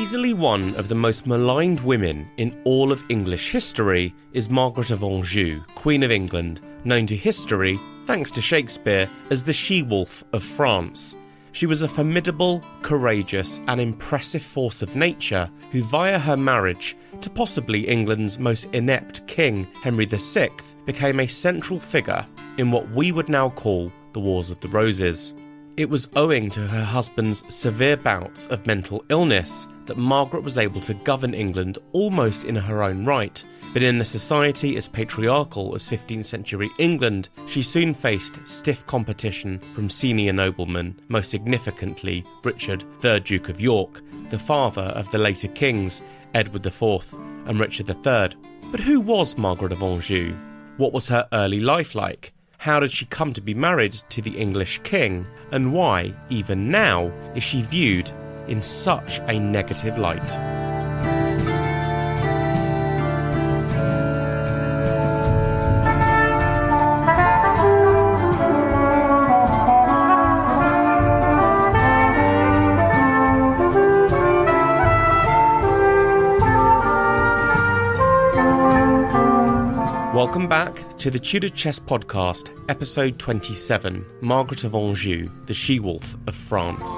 Easily one of the most maligned women in all of English history is Margaret of Anjou, Queen of England, known to history, thanks to Shakespeare, as the she-wolf of France. She was a formidable, courageous and impressive force of nature who, via her marriage to possibly England's most inept king, Henry VI, became a central figure in what we would now call the Wars of the Roses. It was owing to her husband's severe bouts of mental illness that Margaret was able to govern England almost in her own right, but in a society as patriarchal as 15th century England, she soon faced stiff competition from senior noblemen, most significantly Richard, 3rd Duke of York, the father of the later kings Edward IV and Richard III. But who was Margaret of Anjou? What was her early life like? How did she come to be married to the English king? And why, even now, is she viewed in such a negative light? Welcome back to the Tudor Chess Podcast, episode 27, Margaret of Anjou, the she-wolf of France.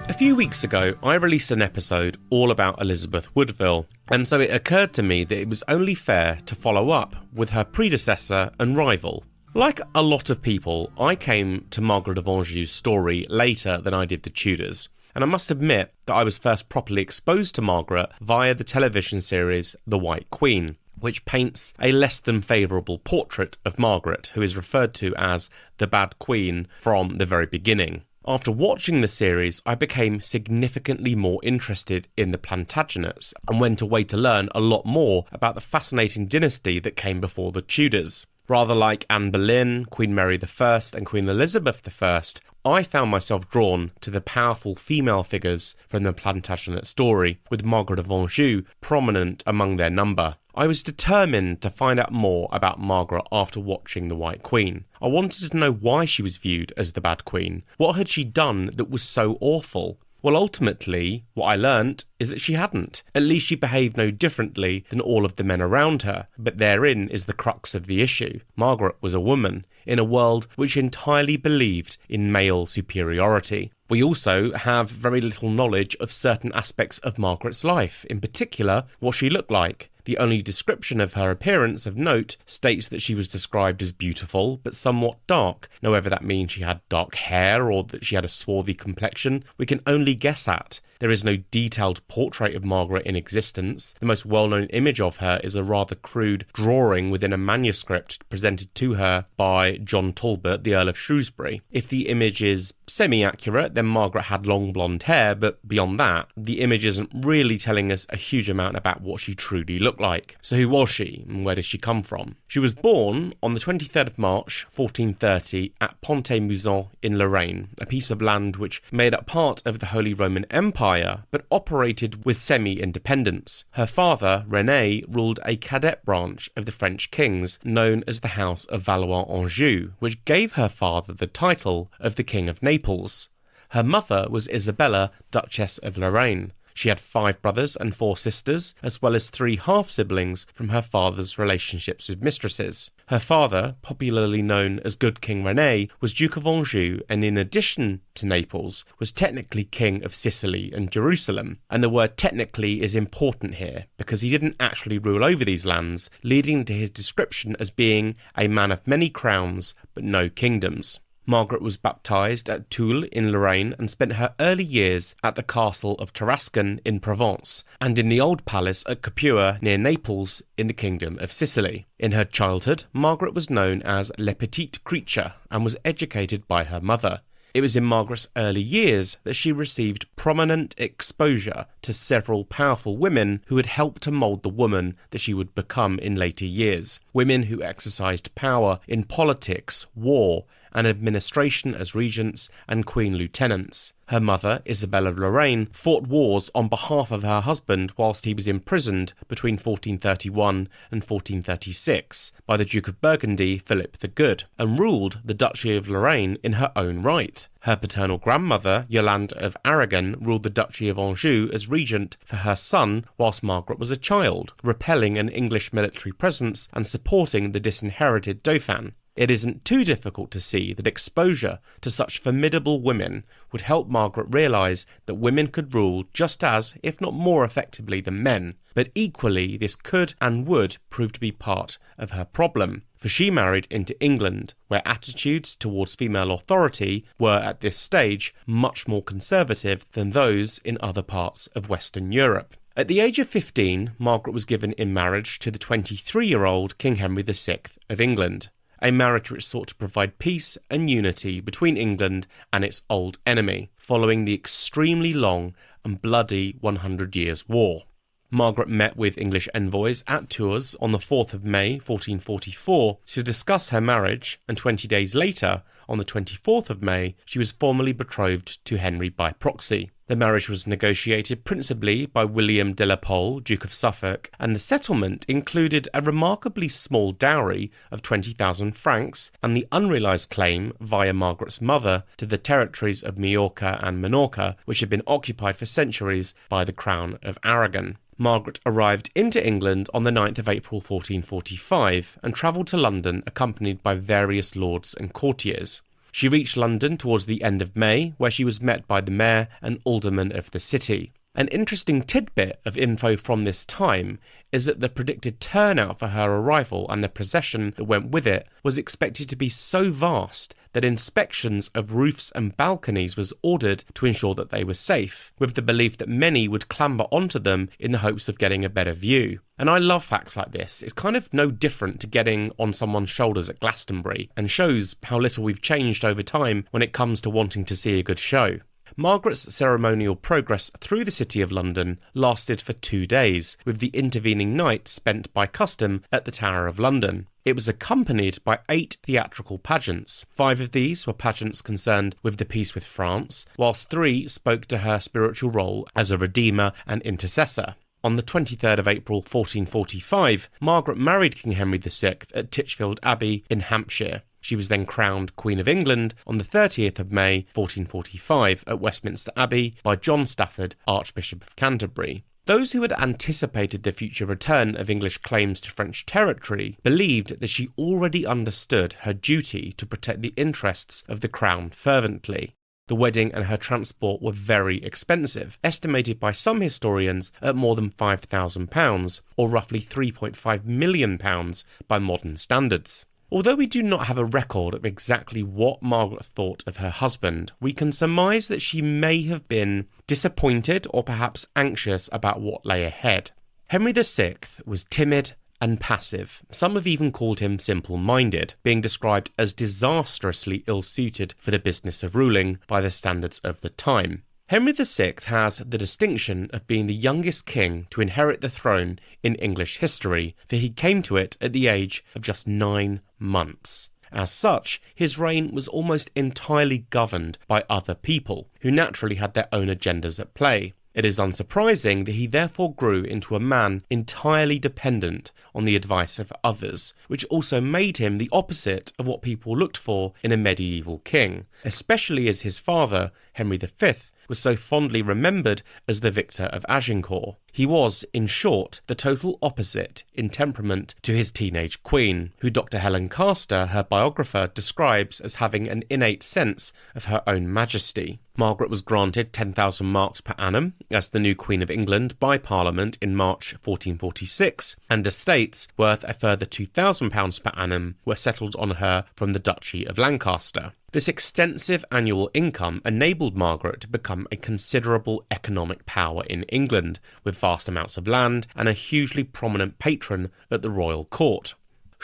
A few weeks ago, I released an episode all about Elizabeth Woodville, and so it occurred to me that it was only fair to follow up with her predecessor and rival. Like a lot of people, I came to Margaret of Anjou's story later than I did the Tudors, and I must admit that I was first properly exposed to Margaret via the television series The White Queen, which paints a less than favourable portrait of Margaret, who is referred to as the Bad Queen from the very beginning. After watching the series, I became significantly more interested in the Plantagenets and went away to learn a lot more about the fascinating dynasty that came before the Tudors. Rather like Anne Boleyn, Queen Mary I and Queen Elizabeth I, I found myself drawn to the powerful female figures from the Plantagenet story, with Margaret of Anjou prominent among their number. I was determined to find out more about Margaret after watching The White Queen. I wanted to know why she was viewed as the Bad Queen. What had she done that was so awful? Well, ultimately, what I learnt is that she hadn't. At least she behaved no differently than all of the men around her. But therein is the crux of the issue. Margaret was a woman in a world which entirely believed in male superiority. We also have very little knowledge of certain aspects of Margaret's life, in particular, what she looked like. The only description of her appearance of note states that she was described as beautiful, but somewhat dark. Now, whether that means she had dark hair or that she had a swarthy complexion, we can only guess at. There is no detailed portrait of Margaret in existence. The most well-known image of her is a rather crude drawing within a manuscript presented to her by John Talbot, the Earl of Shrewsbury. If the image is semi-accurate, then Margaret had long blonde hair, but beyond that, the image isn't really telling us a huge amount about what she truly looked like. So who was she, and where did she come from? She was born on the 23rd of March, 1430, at Pont-à-Mousson in Lorraine, a piece of land which made up part of the Holy Roman Empire, but operated with semi-independence. Her father, René, ruled a cadet branch of the French kings, known as the House of Valois-Anjou, which gave her father the title of the King of Naples. Her mother was Isabella, Duchess of Lorraine. She had 5 brothers and 4 sisters, as well as 3 half-siblings from her father's relationships with mistresses. Her father, popularly known as Good King René, was Duke of Anjou, and in addition to Naples, was technically King of Sicily and Jerusalem. And the word technically is important here, because he didn't actually rule over these lands, leading to his description as being a man of many crowns, but no kingdoms. Margaret was baptised at Toul in Lorraine and spent her early years at the castle of Tarascon in Provence and in the old palace at Capua near Naples in the Kingdom of Sicily. In her childhood, Margaret was known as Le Petite Creature and was educated by her mother. It was in Margaret's early years that she received prominent exposure to several powerful women who had helped to mould the woman that she would become in later years. Women who exercised power in politics, war, and administration as regents and queen lieutenants. Her mother, Isabella of Lorraine, fought wars on behalf of her husband whilst he was imprisoned between 1431 and 1436 by the Duke of Burgundy, Philip the Good, and ruled the Duchy of Lorraine in her own right. Her paternal grandmother, Yolande of Aragon, ruled the Duchy of Anjou as regent for her son whilst Margaret was a child, repelling an English military presence and supporting the disinherited Dauphin. It isn't too difficult to see that exposure to such formidable women would help Margaret realise that women could rule just as, if not more effectively than men, but equally this could and would prove to be part of her problem, for she married into England, where attitudes towards female authority were at this stage much more conservative than those in other parts of Western Europe. At the age of 15, Margaret was given in marriage to the 23-year-old King Henry VI of England, a marriage which sought to provide peace and unity between England and its old enemy, following the extremely long and bloody 100 Years' War. Margaret met with English envoys at Tours on the 4th of May 1444 to discuss her marriage, and 20 days later, on the 24th of May, she was formally betrothed to Henry by proxy. The marriage was negotiated principally by William de la Pole, Duke of Suffolk, and the settlement included a remarkably small dowry of 20,000 francs and the unrealised claim, via Margaret's mother, to the territories of Majorca and Minorca, which had been occupied for centuries by the Crown of Aragon. Margaret arrived into England on the 9th of April 1445 and travelled to London accompanied by various lords and courtiers. She reached London towards the end of May, where she was met by the mayor and aldermen of the city. An interesting tidbit of info from this time is that the predicted turnout for her arrival and the procession that went with it was expected to be so vast that inspections of roofs and balconies was ordered to ensure that they were safe, with the belief that many would clamber onto them in the hopes of getting a better view. And I love facts like this. It's kind of no different to getting on someone's shoulders at Glastonbury, and shows how little we've changed over time when it comes to wanting to see a good show. Margaret's ceremonial progress through the City of London lasted for 2 days, with the intervening night spent by custom at the Tower of London. It was accompanied by 8 theatrical pageants. 5 of these were pageants concerned with the peace with France, whilst 3 spoke to her spiritual role as a redeemer and intercessor. On the 23rd of April 1445, Margaret married King Henry VI at Titchfield Abbey in Hampshire. She was then crowned Queen of England on the 30th of May 1445 at Westminster Abbey by John Stafford, Archbishop of Canterbury. Those who had anticipated the future return of English claims to French territory believed that she already understood her duty to protect the interests of the crown fervently. The wedding and her transport were very expensive, estimated by some historians at more than £5,000, or roughly £3.5 million by modern standards. Although we do not have a record of exactly what Margaret thought of her husband, we can surmise that she may have been disappointed or perhaps anxious about what lay ahead. Henry VI was timid and passive. Some have even called him simple-minded, being described as disastrously ill-suited for the business of ruling by the standards of the time. Henry VI has the distinction of being the youngest king to inherit the throne in English history, for he came to it at the age of just 9 months. As such, his reign was almost entirely governed by other people, who naturally had their own agendas at play. It is unsurprising that he therefore grew into a man entirely dependent on the advice of others, which also made him the opposite of what people looked for in a medieval king, especially as his father, Henry V, was so fondly remembered as the victor of Agincourt. He was, in short, the total opposite in temperament to his teenage queen, who Dr. Helen Castor, her biographer, describes as having an innate sense of her own majesty. Margaret was granted 10,000 marks per annum as the new Queen of England by Parliament in March 1446, and estates worth a further £2,000 per annum were settled on her from the Duchy of Lancaster. This extensive annual income enabled Margaret to become a considerable economic power in England, with vast amounts of land and a hugely prominent patron at the royal court.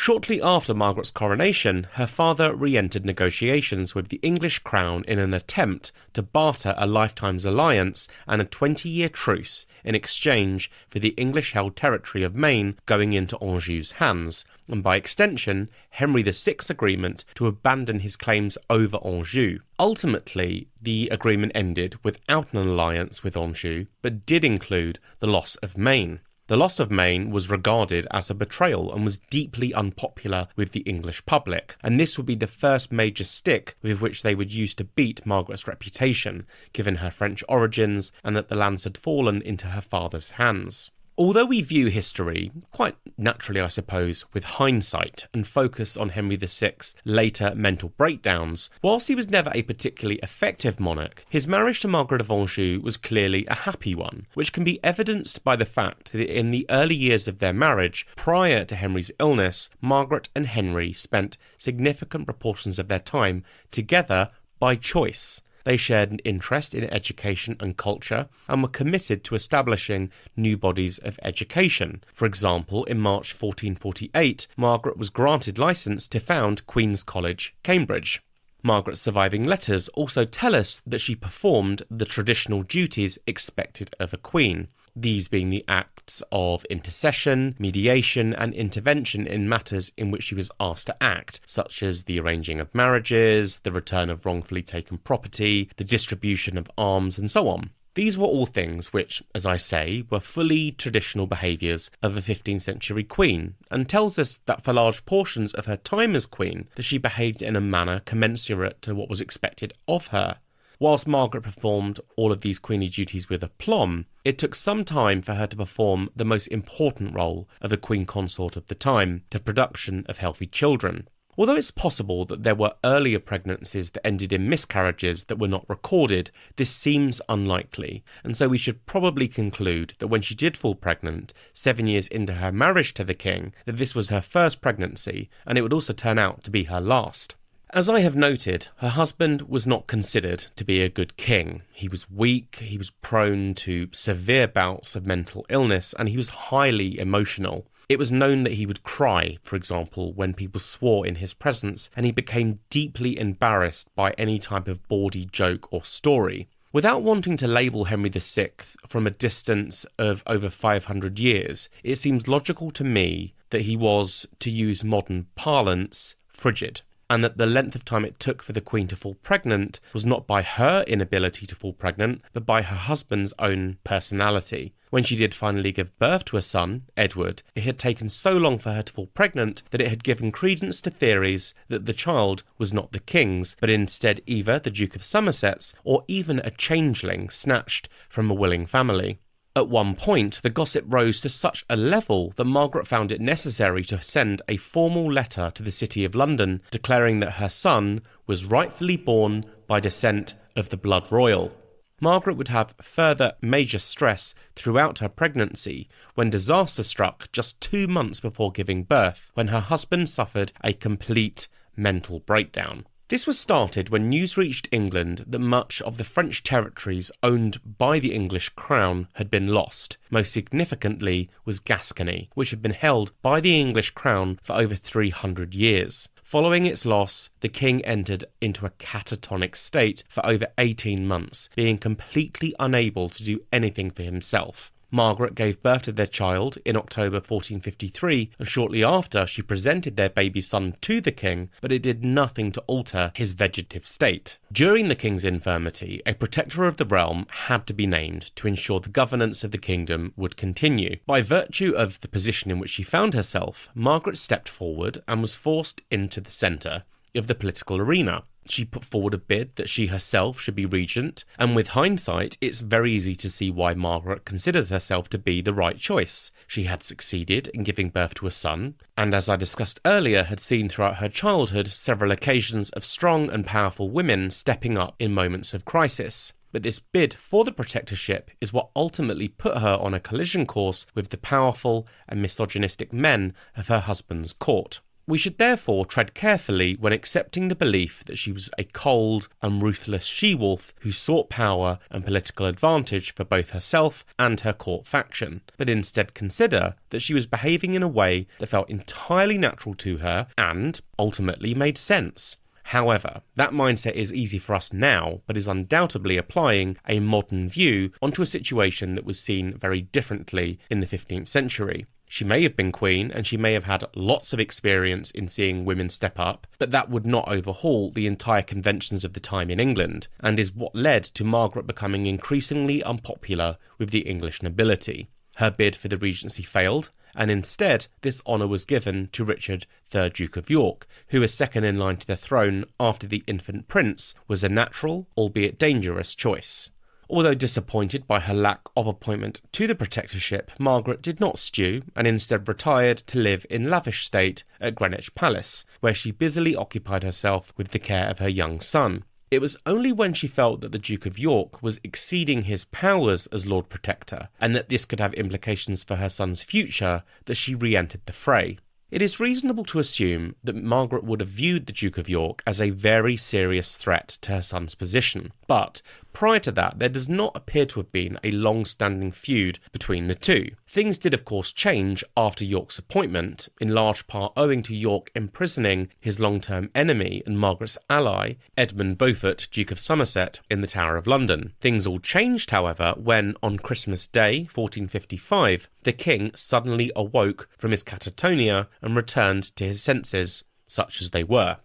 Shortly after Margaret's coronation, her father re-entered negotiations with the English crown in an attempt to barter a lifetime's alliance and a 20-year truce in exchange for the English-held territory of Maine going into Anjou's hands, and by extension, Henry VI's agreement to abandon his claims over Anjou. Ultimately, the agreement ended without an alliance with Anjou, but did include the loss of Maine. The loss of Maine was regarded as a betrayal and was deeply unpopular with the English public, and this would be the first major stick with which they would use to beat Margaret's reputation, given her French origins and that the lands had fallen into her father's hands. Although we view history, quite naturally I suppose, with hindsight and focus on Henry VI's later mental breakdowns, whilst he was never a particularly effective monarch, his marriage to Margaret of Anjou was clearly a happy one, which can be evidenced by the fact that in the early years of their marriage, prior to Henry's illness, Margaret and Henry spent significant proportions of their time together by choice. They shared an interest in education and culture and were committed to establishing new bodies of education. For example, in March 1448, Margaret was granted licence to found Queen's College, Cambridge. Margaret's surviving letters also tell us that she performed the traditional duties expected of a queen, these being the acts of intercession, mediation and intervention in matters in which she was asked to act, such as the arranging of marriages, the return of wrongfully taken property, the distribution of arms and so on. These were all things which, as I say, were fully traditional behaviours of a 15th century queen, and tells us that for large portions of her time as queen, that she behaved in a manner commensurate to what was expected of her. Whilst Margaret performed all of these queenly duties with aplomb, it took some time for her to perform the most important role of a queen consort of the time, the production of healthy children. Although it's possible that there were earlier pregnancies that ended in miscarriages that were not recorded, this seems unlikely, and so we should probably conclude that when she did fall pregnant, 7 years into her marriage to the king, that this was her first pregnancy, and it would also turn out to be her last. As I have noted, her husband was not considered to be a good king. He was weak, he was prone to severe bouts of mental illness, and he was highly emotional. It was known that he would cry, for example, when people swore in his presence, and he became deeply embarrassed by any type of bawdy joke or story. Without wanting to label Henry VI from a distance of over 500 years, it seems logical to me that he was, to use modern parlance, frigid, and that the length of time it took for the Queen to fall pregnant was not by her inability to fall pregnant, but by her husband's own personality. When she did finally give birth to a son, Edward, it had taken so long for her to fall pregnant that it had given credence to theories that the child was not the king's, but instead either the Duke of Somerset's or even a changeling snatched from a willing family. At one point, the gossip rose to such a level that Margaret found it necessary to send a formal letter to the City of London declaring that her son was rightfully born by descent of the blood royal. Margaret would have further major stress throughout her pregnancy when disaster struck just 2 months before giving birth, when her husband suffered a complete mental breakdown. This was started when news reached England that much of the French territories owned by the English crown had been lost. Most significantly was Gascony, which had been held by the English crown for over 300 years. Following its loss, the king entered into a catatonic state for over 18 months, being completely unable to do anything for himself. Margaret gave birth to their child in October 1453, and shortly after she presented their baby son to the king, but it did nothing to alter his vegetative state. During the king's infirmity, a protector of the realm had to be named to ensure the governance of the kingdom would continue. By virtue of the position in which she found herself, Margaret stepped forward and was forced into the centre of the political arena. She put forward a bid that she herself should be regent, and with hindsight, it's very easy to see why Margaret considered herself to be the right choice. She had succeeded in giving birth to a son, and as I discussed earlier, had seen throughout her childhood several occasions of strong and powerful women stepping up in moments of crisis. But this bid for the protectorship is what ultimately put her on a collision course with the powerful and misogynistic men of her husband's court. We should therefore tread carefully when accepting the belief that she was a cold and ruthless she-wolf who sought power and political advantage for both herself and her court faction, but instead consider that she was behaving in a way that felt entirely natural to her and ultimately made sense. However, that mindset is easy for us now, but is undoubtedly applying a modern view onto a situation that was seen very differently in the 15th century. She may have been queen and she may have had lots of experience in seeing women step up, but that would not overhaul the entire conventions of the time in England, and is what led to Margaret becoming increasingly unpopular with the English nobility. Her bid for the regency failed, and instead this honour was given to Richard, 3rd Duke of York, who was second in line to the throne after the infant prince was a natural, albeit dangerous, choice. Although disappointed by her lack of appointment to the protectorship, Margaret did not stew and instead retired to live in lavish state at Greenwich Palace, where she busily occupied herself with the care of her young son. It was only when she felt that the Duke of York was exceeding his powers as Lord Protector, and that this could have implications for her son's future, that she re-entered the fray. It is reasonable to assume that Margaret would have viewed the Duke of York as a very serious threat to her son's position, but prior to that there does not appear to have been a long-standing feud between the two. Things did of course change after York's appointment, in large part owing to York imprisoning his long-term enemy and Margaret's ally, Edmund Beaufort, Duke of Somerset, in the Tower of London. Things all changed, however, when, on Christmas Day, 1455, the king suddenly awoke from his catatonia and returned to his senses, such as they were.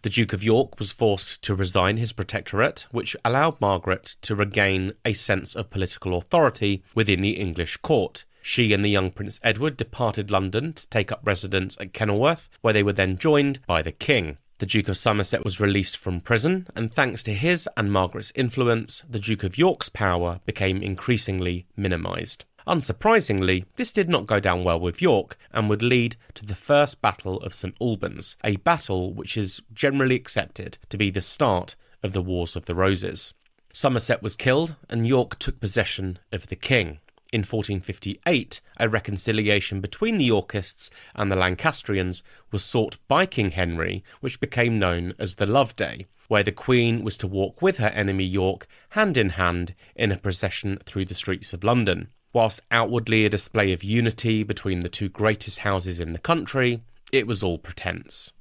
The Duke of York was forced to resign his protectorate, which allowed Margaret to regain a sense of political authority within the English court. She and the young Prince Edward departed London to take up residence at Kenilworth, where they were then joined by the king. The Duke of Somerset was released from prison, and thanks to his and Margaret's influence, the Duke of York's power became increasingly minimised. Unsurprisingly, this did not go down well with York and would lead to the First Battle of St Albans, a battle which is generally accepted to be the start of the Wars of the Roses. Somerset was killed and York took possession of the king. In 1458, a reconciliation between the Yorkists and the Lancastrians was sought by King Henry, which became known as the Love Day, where the Queen was to walk with her enemy York hand in hand in a procession through the streets of London. Whilst outwardly a display of unity between the two greatest houses in the country, it was all pretence.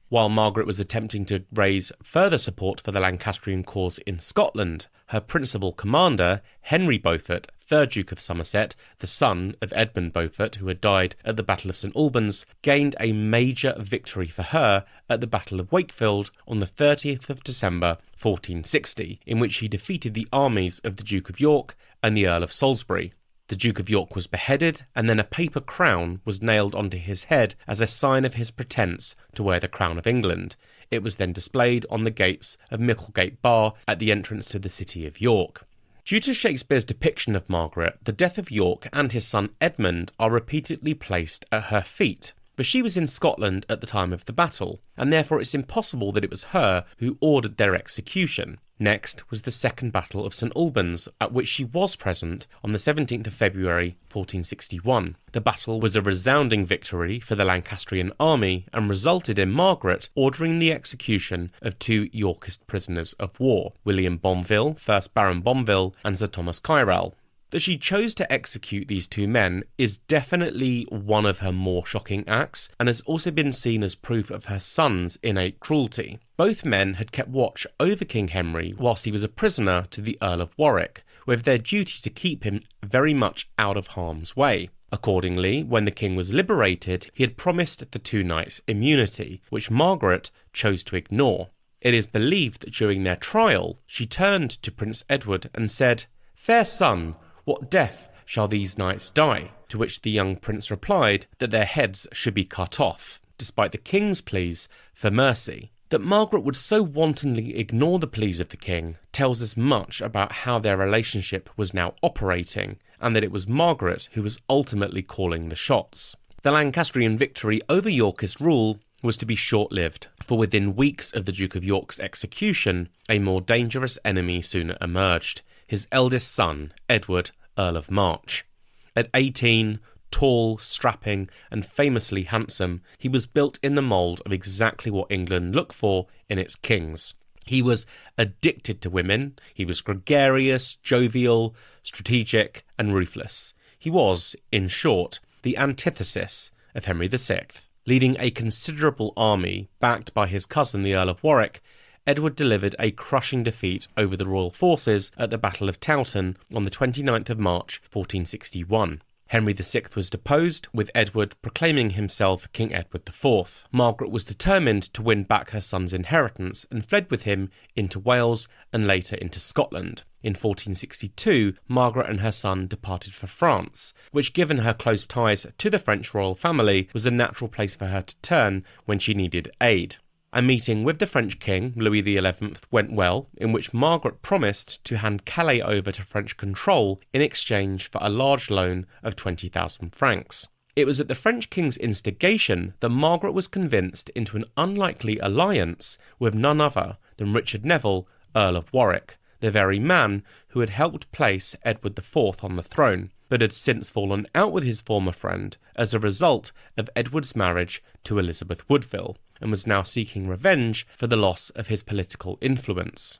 While Margaret was attempting to raise further support for the Lancastrian cause in Scotland, her principal commander, Henry Beaufort, 3rd Duke of Somerset, the son of Edmund Beaufort, who had died at the Battle of St Albans, gained a major victory for her at the Battle of Wakefield on the 30th of December 1460, in which he defeated the armies of the Duke of York and the Earl of Salisbury. The Duke of York was beheaded, and then a paper crown was nailed onto his head as a sign of his pretence to wear the crown of England. It was then displayed on the gates of Micklegate Bar at the entrance to the city of York. Due to Shakespeare's depiction of Margaret, the death of York and his son Edmund are repeatedly placed at her feet, but she was in Scotland at the time of the battle, and therefore it's impossible that it was her who ordered their execution. Next was the Second Battle of St Albans, at which she was present on the 17th of February 1461. The battle was a resounding victory for the Lancastrian army and resulted in Margaret ordering the execution of two Yorkist prisoners of war, William Bonville, 1st Baron Bonville, and Sir Thomas Kyrell. That she chose to execute these two men is definitely one of her more shocking acts, and has also been seen as proof of her son's innate cruelty. Both men had kept watch over King Henry whilst he was a prisoner to the Earl of Warwick, with their duty to keep him very much out of harm's way. Accordingly, when the king was liberated, he had promised the two knights immunity, which Margaret chose to ignore. It is believed that during their trial, she turned to Prince Edward and said, "Fair son, what death shall these knights die?" To which the young prince replied that their heads should be cut off, despite the king's pleas for mercy. That Margaret would so wantonly ignore the pleas of the king tells us much about how their relationship was now operating, and that it was Margaret who was ultimately calling the shots. The Lancastrian victory over Yorkist rule was to be short-lived, for within weeks of the Duke of York's execution, a more dangerous enemy soon emerged, his eldest son, Edward, Earl of March. At 18, Tall, strapping, and famously handsome, he was built in the mould of exactly what England looked for in its kings. He was addicted to women, he was gregarious, jovial, strategic, and ruthless. He was, in short, the antithesis of Henry VI. Leading a considerable army, backed by his cousin the Earl of Warwick, Edward delivered a crushing defeat over the royal forces at the Battle of Towton on the 29th of March 1461. Henry VI was deposed, with Edward proclaiming himself King Edward IV. Margaret was determined to win back her son's inheritance and fled with him into Wales and later into Scotland. In 1462, Margaret and her son departed for France, which, given her close ties to the French royal family, was a natural place for her to turn when she needed aid. A meeting with the French king, Louis XI, went well, in which Margaret promised to hand Calais over to French control in exchange for a large loan of 20,000 francs. It was at the French king's instigation that Margaret was convinced into an unlikely alliance with none other than Richard Neville, Earl of Warwick, the very man who had helped place Edward IV on the throne, but had since fallen out with his former friend as a result of Edward's marriage to Elizabeth Woodville, and was now seeking revenge for the loss of his political influence.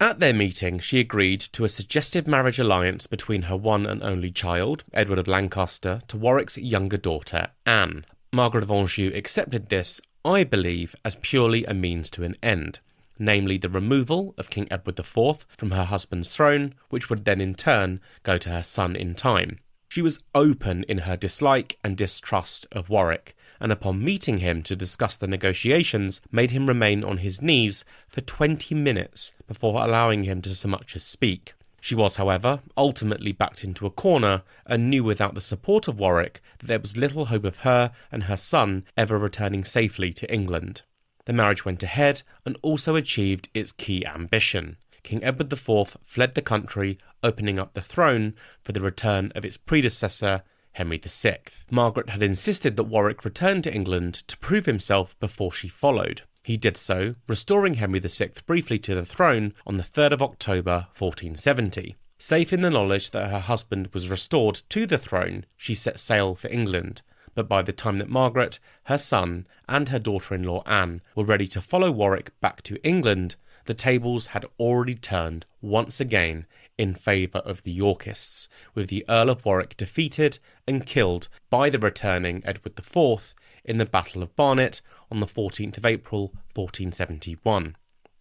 At their meeting, she agreed to a suggestive marriage alliance between her one and only child, Edward of Lancaster, to Warwick's younger daughter, Anne. Margaret of Anjou accepted this, I believe, as purely a means to an end, namely the removal of King Edward IV from her husband's throne, which would then in turn go to her son in time. She was open in her dislike and distrust of Warwick, and upon meeting him to discuss the negotiations, made him remain on his knees for 20 minutes before allowing him to so much as speak. She was, however, ultimately backed into a corner and knew without the support of Warwick that there was little hope of her and her son ever returning safely to England. The marriage went ahead and also achieved its key ambition. King Edward IV fled the country, opening up the throne for the return of its predecessor, Henry VI. Margaret had insisted that Warwick return to England to prove himself before she followed. He did so, restoring Henry VI briefly to the throne on the 3rd of October 1470. Safe in the knowledge that her husband was restored to the throne, she set sail for England, but by the time that Margaret, her son, and her daughter-in-law Anne were ready to follow Warwick back to England, the tables had already turned once again in favour of the Yorkists, with the Earl of Warwick defeated and killed by the returning Edward IV in the Battle of Barnet on the 14th of April 1471.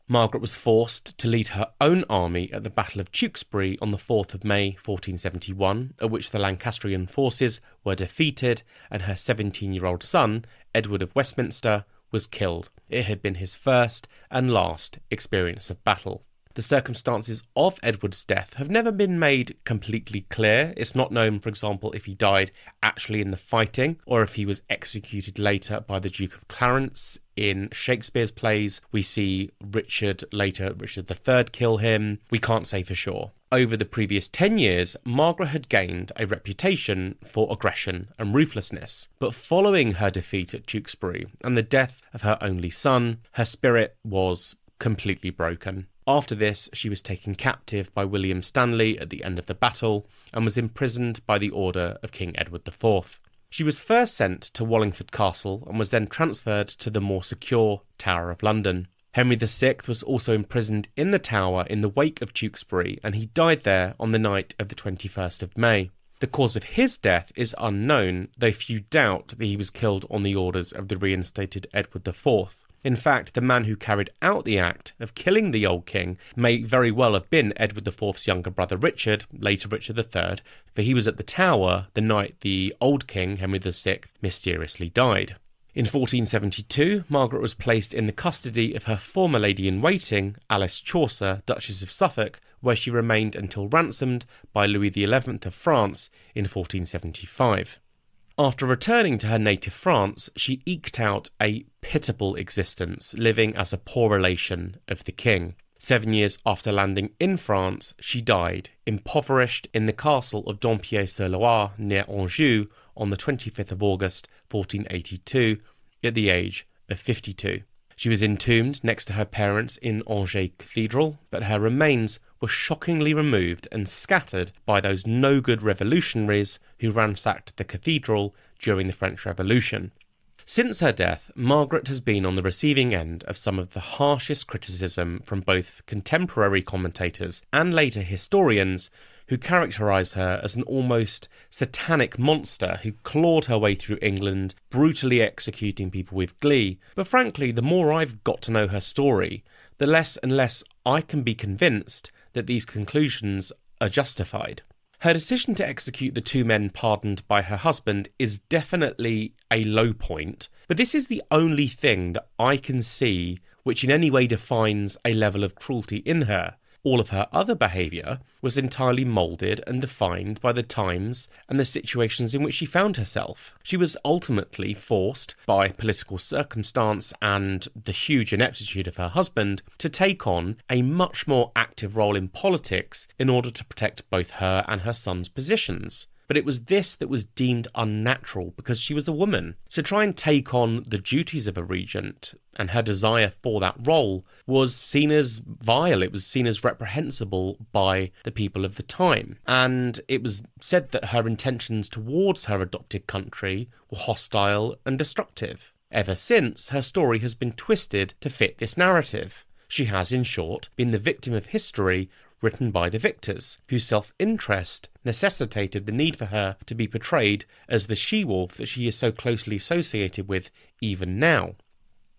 Margaret was forced to lead her own army at the Battle of Tewkesbury on the 4th of May 1471, at which the Lancastrian forces were defeated and her 17-year-old son, Edward of Westminster, was killed. It had been his first and last experience of battle. The circumstances of Edward's death have never been made completely clear. It's not known, for example, if he died actually in the fighting or if he was executed later by the Duke of Clarence. In Shakespeare's plays, we see Richard III kill him. We can't say for sure. Over the previous 10 years, Margaret had gained a reputation for aggression and ruthlessness. But following her defeat at Tewkesbury and the death of her only son, her spirit was completely broken. After this, she was taken captive by William Stanley at the end of the battle and was imprisoned by the order of King Edward IV. She was first sent to Wallingford Castle and was then transferred to the more secure Tower of London. Henry VI was also imprisoned in the Tower in the wake of Tewkesbury, and he died there on the night of the 21st of May. The cause of his death is unknown, though few doubt that he was killed on the orders of the reinstated Edward IV. In fact, the man who carried out the act of killing the old king may very well have been Edward IV's younger brother Richard, later Richard III, for he was at the Tower the night the old king, Henry VI, mysteriously died. In 1472, Margaret was placed in the custody of her former lady-in-waiting, Alice Chaucer, Duchess of Suffolk, where she remained until ransomed by Louis XI of France in 1475. After returning to her native France, she eked out a pitiable existence, living as a poor relation of the king. 7 years after landing in France, she died, impoverished, in the castle of Dampierre-sur-Loire near Anjou on the 25th of August 1482, at the age of 52. She was entombed next to her parents in Angers Cathedral, but her remains were shockingly removed and scattered by those no-good revolutionaries who ransacked the cathedral during the French Revolution. Since her death, Margaret has been on the receiving end of some of the harshest criticism from both contemporary commentators and later historians who characterised her as an almost satanic monster who clawed her way through England, brutally executing people with glee. But frankly, the more I've got to know her story, the less and less I can be convinced that these conclusions are justified. Her decision to execute the 2 men pardoned by her husband is definitely a low point, but this is the only thing that I can see which in any way defines a level of cruelty in her. All of her other behaviour was entirely moulded and defined by the times and the situations in which she found herself. She was ultimately forced, by political circumstance and the huge ineptitude of her husband, to take on a much more active role in politics in order to protect both her and her son's positions. But it was this that was deemed unnatural because she was a woman. To try and take on the duties of a regent and her desire for that role was seen as vile, it was seen as reprehensible by the people of the time. And it was said that her intentions towards her adopted country were hostile and destructive. Ever since, her story has been twisted to fit this narrative. She has, in short, been the victim of history written by the victors, whose self-interest necessitated the need for her to be portrayed as the she-wolf that she is so closely associated with even now.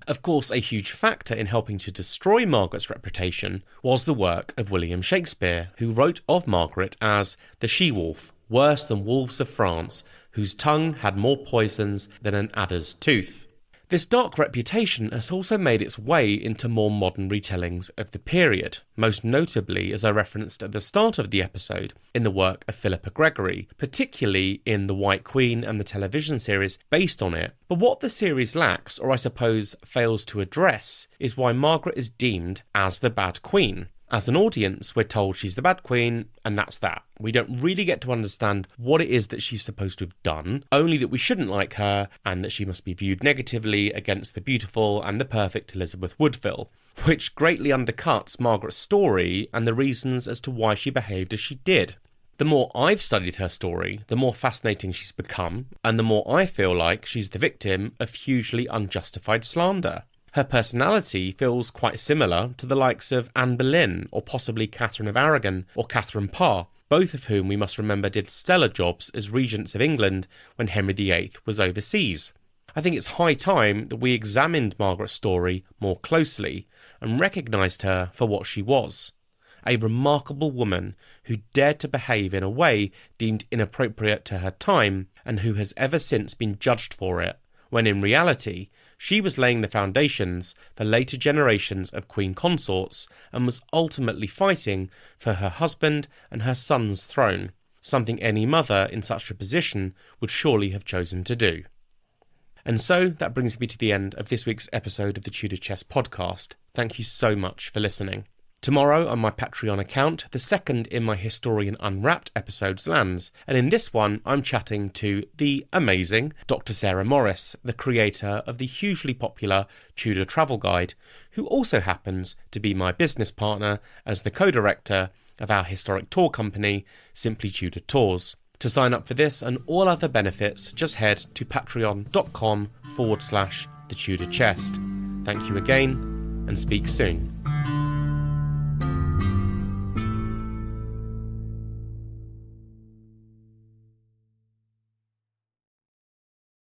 Of course, a huge factor in helping to destroy Margaret's reputation was the work of William Shakespeare, who wrote of Margaret as the she-wolf, worse than wolves of France, whose tongue had more poisons than an adder's tooth. This dark reputation has also made its way into more modern retellings of the period, most notably, as I referenced at the start of the episode, in the work of Philippa Gregory, particularly in The White Queen and the television series based on it. But what the series lacks, or I suppose fails to address, is why Margaret is deemed as the bad queen. As an audience, we're told she's the bad queen, and that's that. We don't really get to understand what it is that she's supposed to have done, only that we shouldn't like her, and that she must be viewed negatively against the beautiful and the perfect Elizabeth Woodville, which greatly undercuts Margaret's story and the reasons as to why she behaved as she did. The more I've studied her story, the more fascinating she's become, and the more I feel like she's the victim of hugely unjustified slander. Her personality feels quite similar to the likes of Anne Boleyn, or possibly Catherine of Aragon, or Catherine Parr, both of whom we must remember did stellar jobs as regents of England when Henry VIII was overseas. I think it's high time that we examined Margaret's story more closely and recognised her for what she was. A remarkable woman who dared to behave in a way deemed inappropriate to her time and who has ever since been judged for it, when in reality she was laying the foundations for later generations of queen consorts and was ultimately fighting for her husband and her son's throne, something any mother in such a position would surely have chosen to do. And so that brings me to the end of this week's episode of the Tudor Chess podcast. Thank you so much for listening. Tomorrow on my Patreon account, the second in my Historian Unwrapped episodes lands, and in this one I'm chatting to the amazing Dr. Sarah Morris, the creator of the hugely popular Tudor Travel Guide, who also happens to be my business partner as the co-director of our historic tour company, Simply Tudor Tours. To sign up for this and all other benefits, just head to patreon.com/the Tudor Chest. Thank you again, and speak soon.